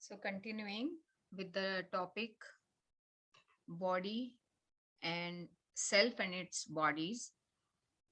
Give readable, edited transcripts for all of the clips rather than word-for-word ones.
So continuing with the topic body and self and its bodies.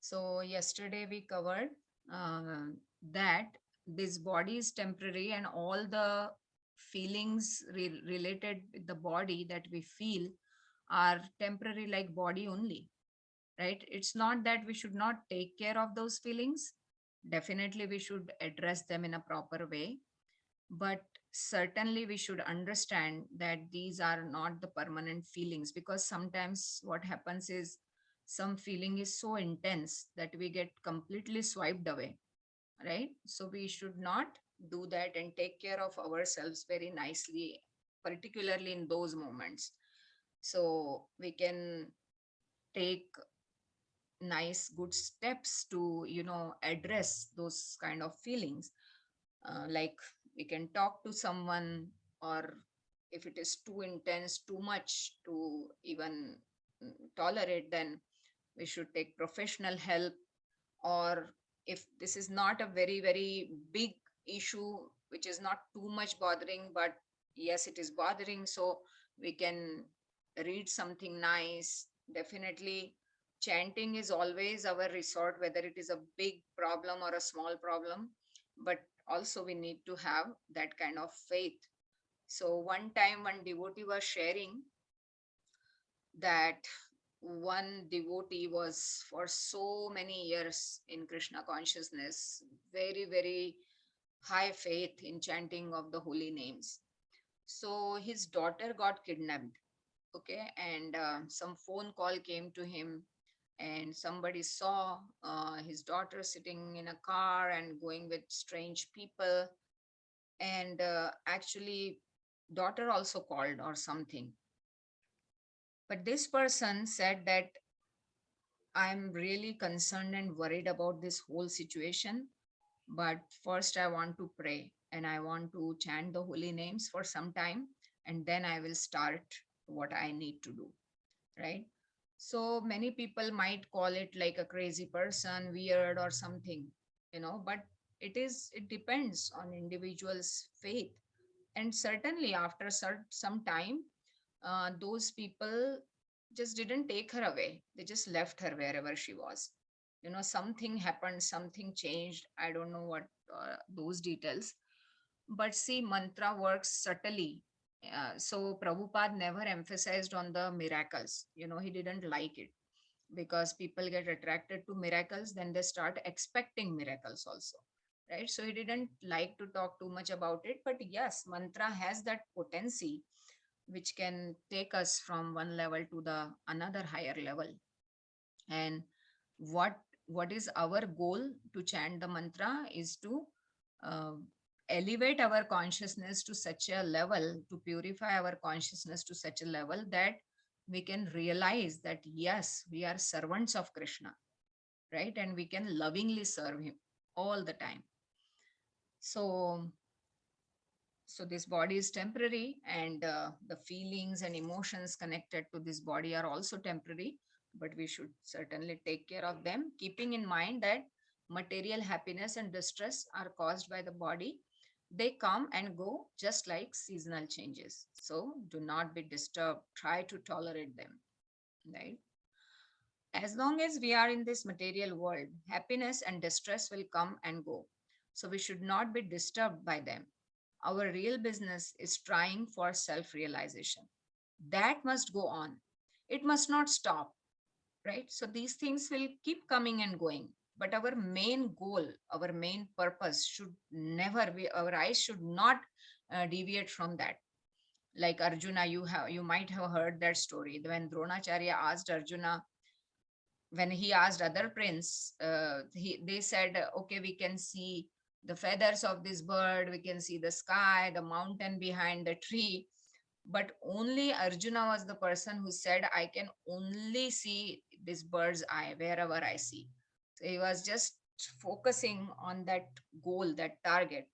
So yesterday we covered uh, that this body is temporary and all the feelings related with the body that we feel are temporary like body only, right? It's not that we should not take care of those feelings. Definitely we should address them in a proper way, but certainly we should understand that these are not the permanent feelings, because sometimes what happens is some feeling is so intense that we get completely swiped away, right? So we should not do that and take care of ourselves very nicely, particularly in those moments. So we can take nice good steps to address those kind of feelings, like we can talk to someone, or if it is too intense, too much to even tolerate, then we should take professional help. Or if this is not a very very big issue, which is not too much bothering, but yes it is bothering, so we can read something nice. Definitely chanting is always our resort, whether it is a big problem or a small problem, but also we need to have that kind of faith. So one time one devotee was sharing that one devotee was for so many years in Krishna consciousness, very, very high faith in chanting of the holy names. So his daughter got kidnapped, okay, and some phone call came to him, and somebody saw his daughter sitting in a car and going with strange people, and actually daughter also called or something. But this person said that I'm really concerned and worried about this whole situation. But first, I want to pray and I want to chant the holy names for some time, and then I will start what I need to do. Right? So many people might call it like a crazy person, weird, or something, but it depends on individual's faith. And certainly, after some time, those people just didn't take her away. They just left her wherever she was. Something happened, something changed. I don't know what those details. But see, mantra works subtly. So Prabhupada never emphasized on the miracles. He didn't like it, because people get attracted to miracles, then they start expecting miracles also. Right? So he didn't like to talk too much about it. But yes, mantra has that potency which can take us from one level to the another higher level. And what is our goal to chant the mantra is to uh, elevate our consciousness to such a level, to purify our consciousness to such a level that we can realize that yes, we are servants of Krishna, right? And we can lovingly serve him all the time. So so this body is temporary, and the feelings and emotions connected to this body are also temporary, but we should certainly take care of them, keeping in mind that material happiness and distress are caused by the body. They come and go just like seasonal changes, so do not be disturbed, try to tolerate them, right? As long as we are in this material world, happiness and distress will come and go. So we should not be disturbed by them. Our real business is trying for self realization. That must go on. It must not stop, right? So these things will keep coming and going. But our main goal, our main purpose should never be, our eyes should not deviate from that. Like Arjuna, you might have heard that story when Dronacharya asked Arjuna, when he asked other prince, they said, okay, we can see the feathers of this bird, we can see the sky, the mountain behind the tree, but only Arjuna was the person who said, I can only see this bird's eye wherever I see. So he was just focusing on that goal, that target.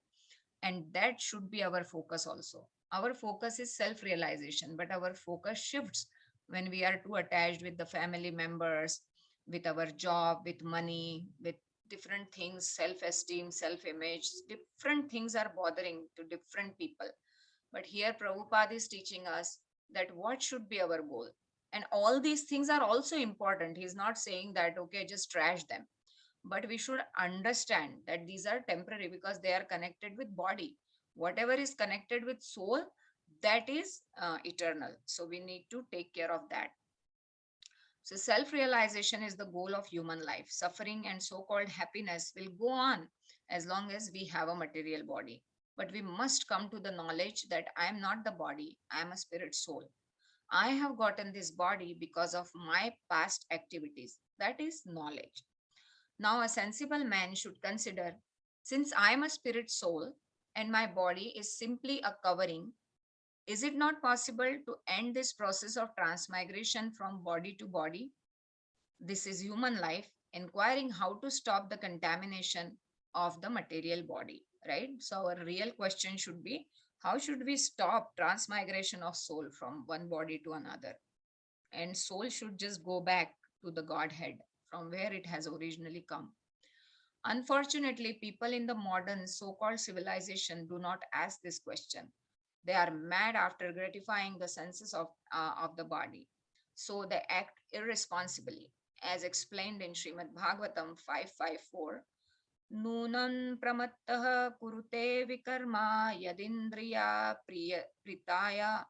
And that should be our focus also. Our focus is self realization, but our focus shifts when we are too attached with the family members, with our job, with money, with different things, self esteem, self image. Different things are bothering to different people. But here Prabhupada is teaching us that what should be our goal. And all these things are also important. He's not saying that, okay, just trash them. But we should understand that these are temporary because they are connected with body. Whatever is connected with soul, that is eternal. So we need to take care of that. So self realization is the goal of human life. Suffering and so called happiness will go on as long as we have a material body. But we must come to the knowledge that I am not the body, I am a spirit soul. I have gotten this body because of my past activities. That is knowledge. Now, a sensible man should consider, since I am a spirit soul and my body is simply a covering, is it not possible to end this process of transmigration from body to body? This is human life, inquiring how to stop the contamination of the material body, right? So, our real question should be, how should we stop transmigration of soul from one body to another? And soul should just go back to the Godhead from where it has originally come. Unfortunately, people in the modern so called civilization do not ask this question. They are mad after gratifying the senses of the body. So they act irresponsibly. As explained in Śrīmad-Bhāgavatam 554, Nunan pramattah kurute vikarma yadindriya pritaya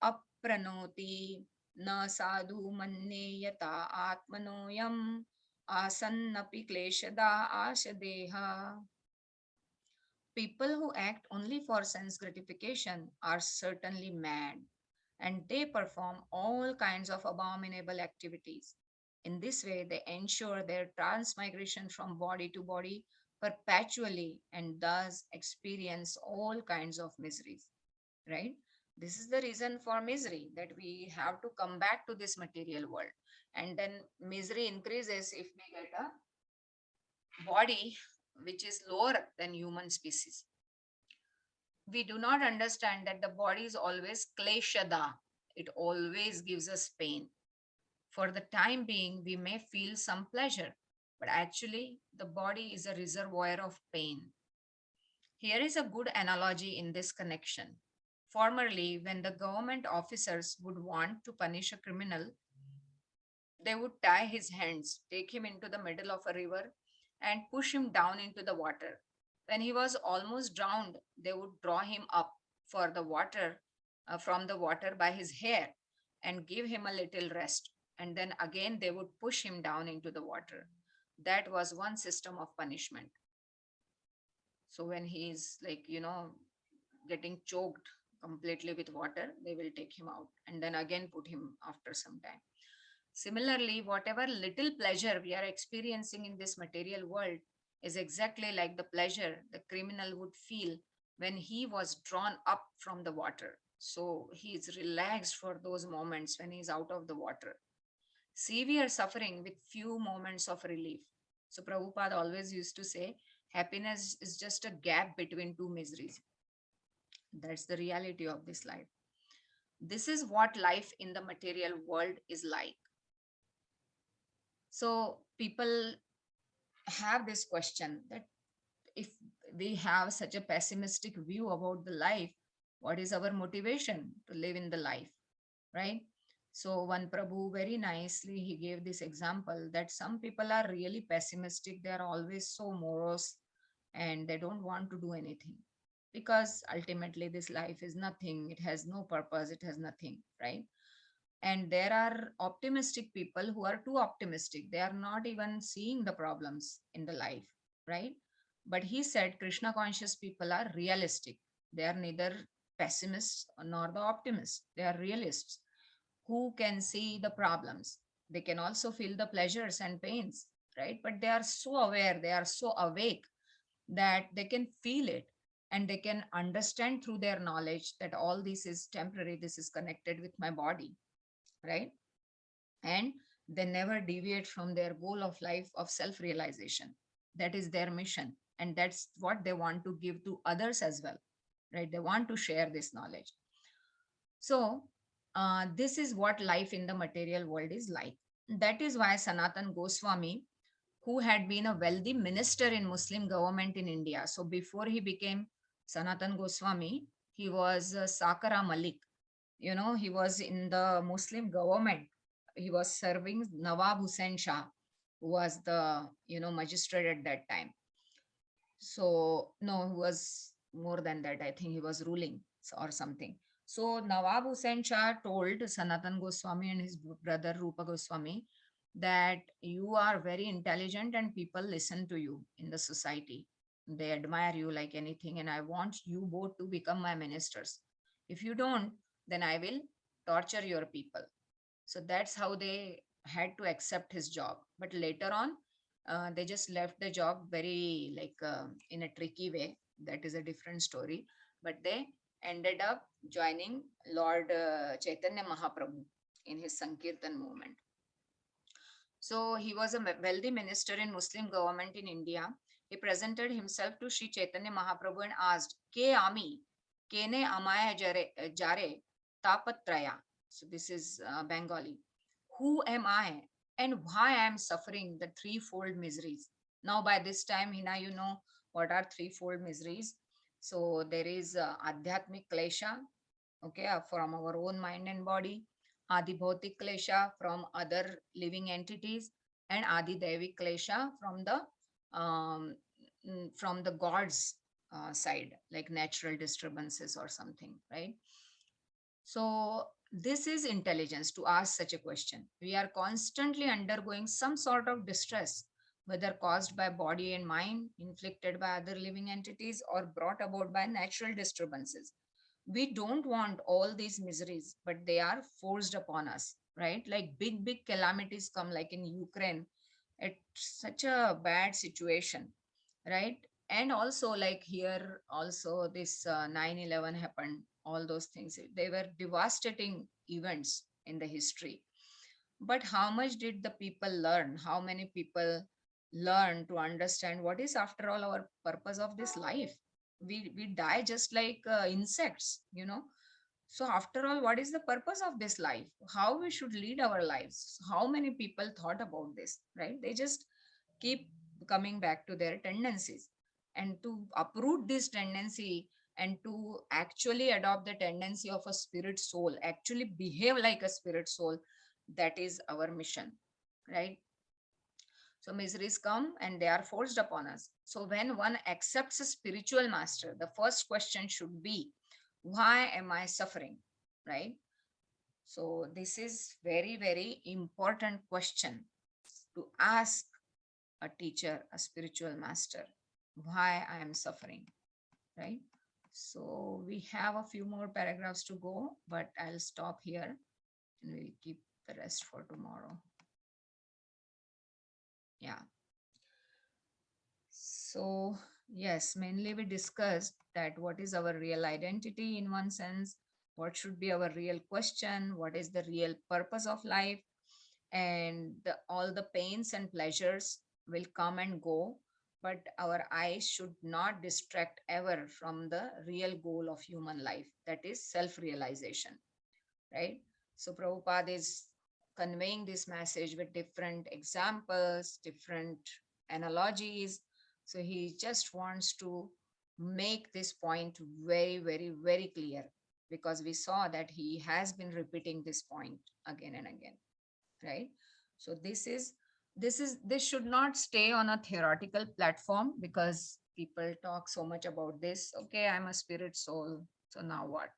apranoti na sadhu manne yata atmanoyam asannapi kleshada ashadeha. People who act only for sense gratification are certainly mad, and they perform all kinds of abominable activities. In this way, they ensure their transmigration from body to body perpetually and thus experience all kinds of miseries, right? This is the reason for misery, that we have to come back to this material world. And then misery increases if we get a body which is lower than human species. We do not understand that the body is always kleshada. It always gives us pain. For the time being, we may feel some pleasure, but actually, the body is a reservoir of pain. Here is a good analogy in this connection. Formerly, when the government officers would want to punish a criminal, they would tie his hands, take him into the middle of a river, and push him down into the water. When he was almost drowned, they would draw him up for the water from the water by his hair and give him a little rest. And then again, they would push him down into the water. That was one system of punishment. So when he is like, getting choked completely with water, they will take him out and then again put him after some time. Similarly, whatever little pleasure we are experiencing in this material world is exactly like the pleasure the criminal would feel when he was drawn up from the water. So he is relaxed for those moments when he is out of the water. Severe suffering with few moments of relief. So Prabhupada always used to say, happiness is just a gap between two miseries. That's the reality of this life. This is what life in the material world is like. So people have this question that if we have such a pessimistic view about the life, what is our motivation to live in the life, right? So one Prabhu very nicely he gave this example that some people are really pessimistic. They are always so morose and they don't want to do anything because ultimately this life is nothing. It has no purpose. It has nothing, right? And there are optimistic people who are too optimistic. They are not even seeing the problems in the life, right? But he said Krishna conscious people are realistic. They are neither pessimists nor the optimists. They are realists who can see the problems. They can also feel the pleasures and pains, right? But they are so aware, they are so awake that they can feel it and they can understand through their knowledge that all this is temporary, this is connected with my body, right? And they never deviate from their goal of life of self realization. That is their mission. And that's what they want to give to others as well, right? They want to share this knowledge. So, this is what life in the material world is like. That is why Sanatan Goswami, who had been a wealthy minister in Muslim government in India, so before he became Sanatan Goswami, He was Sakara Malik. He was in the Muslim government. He was serving Nawab Hussain Shah, who was the magistrate at that time. So no, he was more than that. I think he was ruling or something. So Nawab Hussain Shah told Sanatan Goswami and his brother Rupa Goswami that you are very intelligent and people listen to you in the society. They admire you like anything, and I want you both to become my ministers. If you don't, then I will torture your people. So that's how they had to accept his job. But later on, they just left the job very like in a tricky way. That is a different story. But they ended up joining Lord Chaitanya Mahaprabhu in his Sankirtan movement. So he was a wealthy minister in Muslim government in India. He presented himself to Sri Chaitanya Mahaprabhu and asked, Ke ami, kene amaya jare tapatraya. So this is Bengali. Who am I and why I am suffering the threefold miseries? Now by this time, Hina, you know what are threefold miseries. So there is Adhyatmic Klesha, okay, from our own mind and body, Adi Bhautik Klesha from other living entities, and Adi Devik Klesha from the gods side, like natural disturbances or something, right? So this is intelligence to ask such a question. We are constantly undergoing some sort of distress, whether caused by body and mind, inflicted by other living entities, or brought about by natural disturbances. We don't want all these miseries, but they are forced upon us, right? Like big calamities come, like in Ukraine. It's such a bad situation, right? And also like here also this 9/11 happened, all those things, they were devastating events in the history. But how much did the people learn? How many people learn to understand what is after all our purpose of this life? We die just like insects, so after all, what is the purpose of this life? How we should lead our lives? How many people thought about this, right? They just keep coming back to their tendencies. And to uproot this tendency and to actually adopt the tendency of a spirit soul, actually behave like a spirit soul, that is our mission, right? So miseries come and they are forced upon us. So when one accepts a spiritual master, the first question should be, why am I suffering? Right? So this is very important question to ask a teacher, a spiritual master, why I am suffering, right? So we have a few more paragraphs to go, but I'll stop here and we'll keep the rest for tomorrow. Yeah. So, yes, mainly we discussed that what is our real identity in one sense, what should be our real question, what is the real purpose of life, and all the pains and pleasures will come and go, but our eyes should not distract ever from the real goal of human life, that is self realization, right? So, Prabhupada is conveying this message with different examples, different analogies. So, he just wants to make this point very clear, because we saw that he has been repeating this point again and again, right? So this should not stay on a theoretical platform, because people talk so much about this. Okay, I'm a spirit soul, so now what?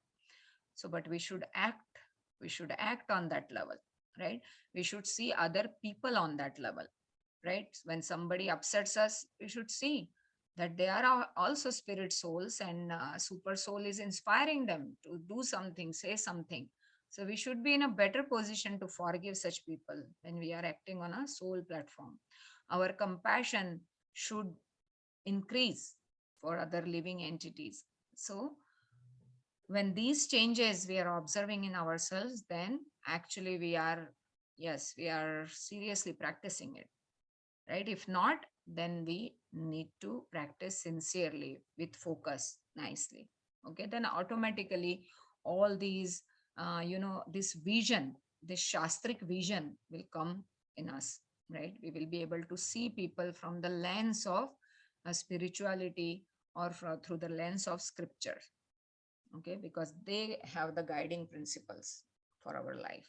So but we should act on that level, right? We should see other people on that level, right? When somebody upsets us, we should see that they are also spirit souls, and super soul is inspiring them to do something, say something. So we should be in a better position to forgive such people when we are acting on a soul platform. Our compassion should increase for other living entities. So when these changes we are observing in ourselves, then actually we are, yes, we are seriously practicing it, right? If not, then we need to practice sincerely with focus nicely. Okay, then automatically all these this vision, this shastric vision will come in us, right? We will be able to see people from the lens of spirituality, or through the lens of scripture. Okay, because they have the guiding principles for our life.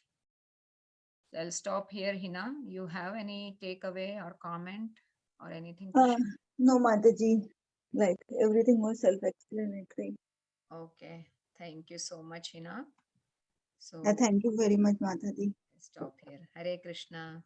So I'll stop here, Hina. You have any takeaway or comment or anything to Uh, share? no, Mataji, like everything was self-explanatory. Okay, thank you so much, Hina. Yeah, So thank you very much, Mataji. stop here. Hare Krishna.